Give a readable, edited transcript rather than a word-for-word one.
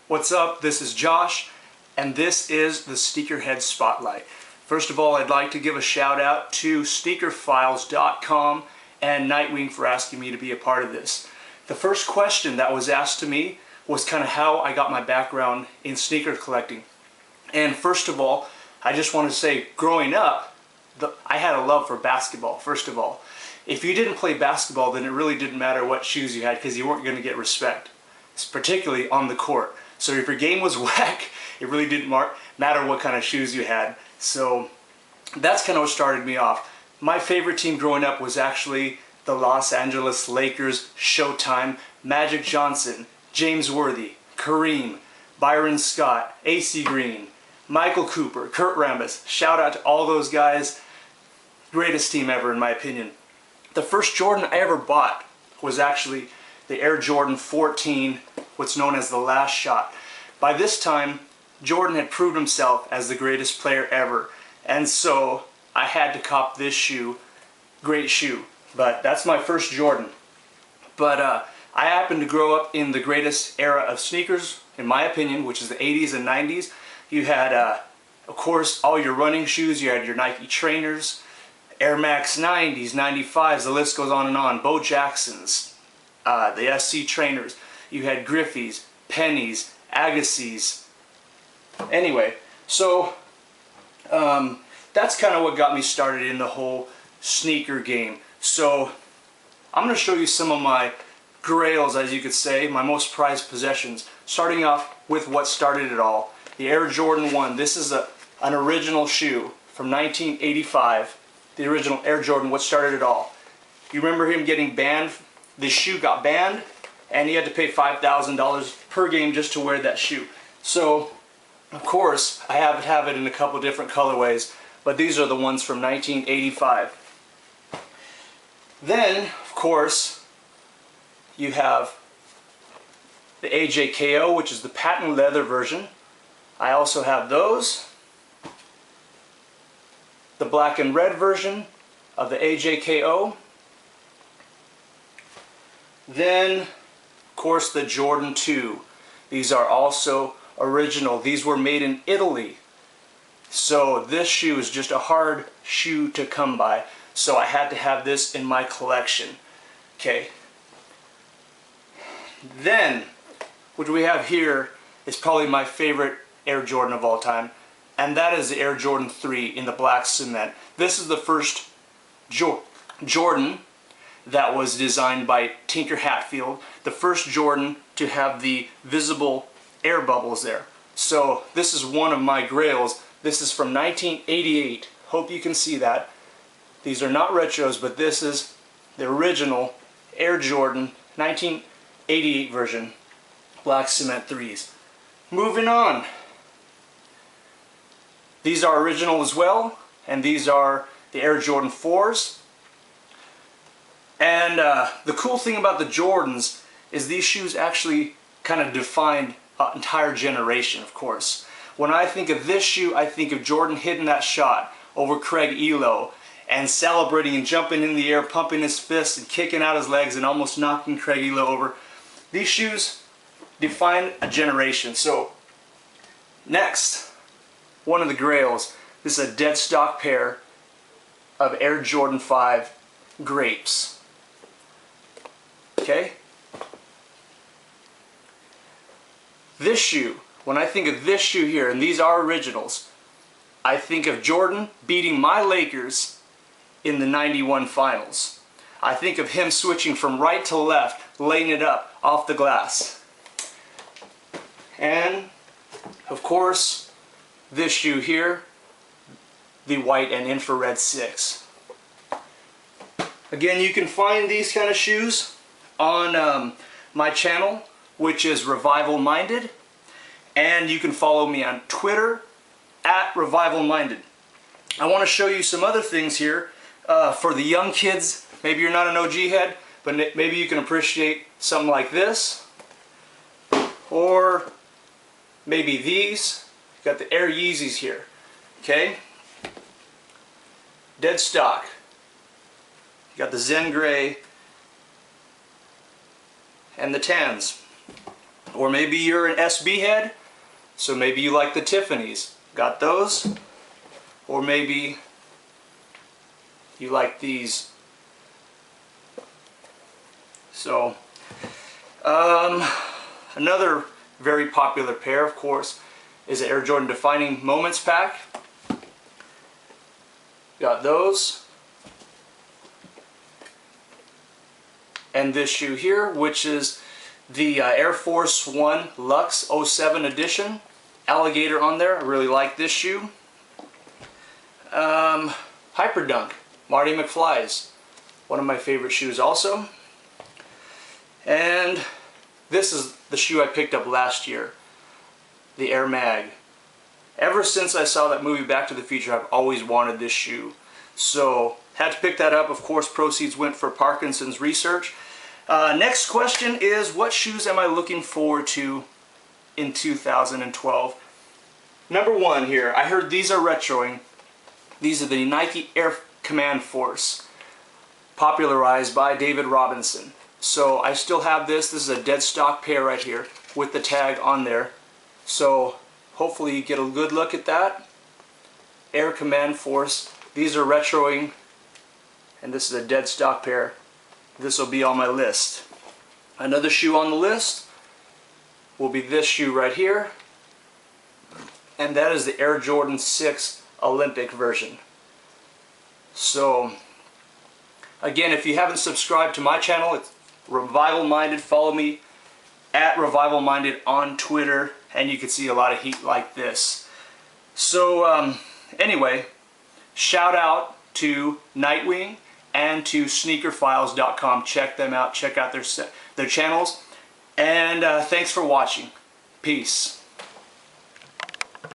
What's up? This is Josh, and this is the Sneakerhead Spotlight. First of all, I'd like to give a shout out to sneakerfiles.com and Nightwing for asking me to be a part of this. The first question that was asked to me was kind of how I got my background in sneaker collecting. And first of all, I just want to say, growing up, I had a love for basketball, first of all. If you didn't play basketball, then it really didn't matter what shoes you had because you weren't going to get respect, particularly on the court. So if your game was whack, it really didn't matter what kind of shoes you had. So that's kind of what started me off. My favorite team growing up was actually the Los Angeles Lakers, Showtime, Magic Johnson, James Worthy, Kareem, Byron Scott, AC Green, Michael Cooper, Kurt Rambis. Shout out to all those guys. Greatest team ever in my opinion. The first Jordan I ever bought was actually the Air Jordan 14, what's known as the last shot. By this time, Jordan had proved himself as the greatest player ever, and so I had to cop this shoe. Great shoe, but that's my first Jordan. But I happened to grow up in the greatest era of sneakers, in my opinion, which is the 80s and 90s. You had, of course, all your running shoes. You had your Nike trainers, Air Max 90s, 95s, the list goes on and on. Bo Jacksons, the SC trainers. You had Griffeys, Pennies, Agassiz. Anyway, so that's kind of what got me started in the whole sneaker game. So I'm going to show you some of my grails, as you could say, my most prized possessions. Starting off with what started it all, the Air Jordan 1. This is an original shoe from 1985. The original Air Jordan, what started it all. You remember him getting banned? This shoe got banned, and he had to pay $5,000 per game just to wear that shoe. So, of course, I have it in a couple different colorways, but these are the ones from 1985. Then, of course, you have the AJKO, which is the patent leather version. I also have those. The black and red version of the AJKO. Then, of course, the Jordan 2. These are also original. These were made in Italy. So this shoe is just a hard shoe to come by. So I had to have this in my collection. Okay. Then, what we have here is probably my favorite Air Jordan of all time. And that is the Air Jordan 3 in the black cement. This is the first Jordan that was designed by Tinker Hatfield. The first Jordan to have the visible air bubbles there. So this is one of my grails. This is from 1988. Hope you can see that. These are not retros, but this is the original Air Jordan 1988 version. Black cement 3s. Moving on. These are original as well, and these are the Air Jordan 4s. And the cool thing about the Jordans is these shoes actually kind of defined an entire generation, of course. When I think of this shoe, I think of Jordan hitting that shot over Craig Elo and celebrating and jumping in the air, pumping his fists and kicking out his legs and almost knocking Craig Elo over. These shoes define a generation. So, next, one of the grails. This is a dead stock pair of Air Jordan 5 Grapes. Okay? This shoe, when I think of this shoe here, and these are originals, I think of Jordan beating my Lakers in the '91 finals. I think of him switching from right to left, laying it up off the glass. And, of course, this shoe here, the white and infrared 6. Again, you can find these kind of shoes on my channel, which is revivalminded, and you can follow me on Twitter at revivalminded. I want to show you some other things here for the young kids. Maybe you're not an OG head, but maybe you can appreciate something like this, or maybe these. Got the Air Yeezys here, okay? Dead stock. You got the Zen Gray and the tans. Or maybe you're an SB head, so maybe you like the Tiffany's. Got those? Or maybe you like these. So, another very popular pair, of course, is the Air Jordan Defining Moments pack. Got those. And this shoe here, which is the Air Force One Luxe 07 edition. Alligator on there. I really like this shoe. Hyperdunk, Marty McFly's. One of my favorite shoes also. And this is the shoe I picked up last year. The Air Mag. Ever since I saw that movie Back to the Future, I've always wanted this shoe. So, had to pick that up. Of course, proceeds went for Parkinson's research. Next question is, what shoes am I looking forward to in 2012? Number one here, I heard these are retroing. These are the Nike Air Command Force, popularized by David Robinson. So I still have this. This is a dead stock pair right here with the tag on there. So hopefully you get a good look at that. Air Command Force. These are retroing, and this is a dead stock pair. This will be on my list. Another shoe on the list will be this shoe right here, and that is the Air Jordan 6 Olympic version. So again, if you haven't subscribed to my channel, it's Revival Minded. Follow me at Revival Minded on Twitter, and you can see a lot of heat like this. So anyway, shout out to Nightwing and to sneakerfiles.com. Check them out. Check out their channels. And thanks for watching. Peace.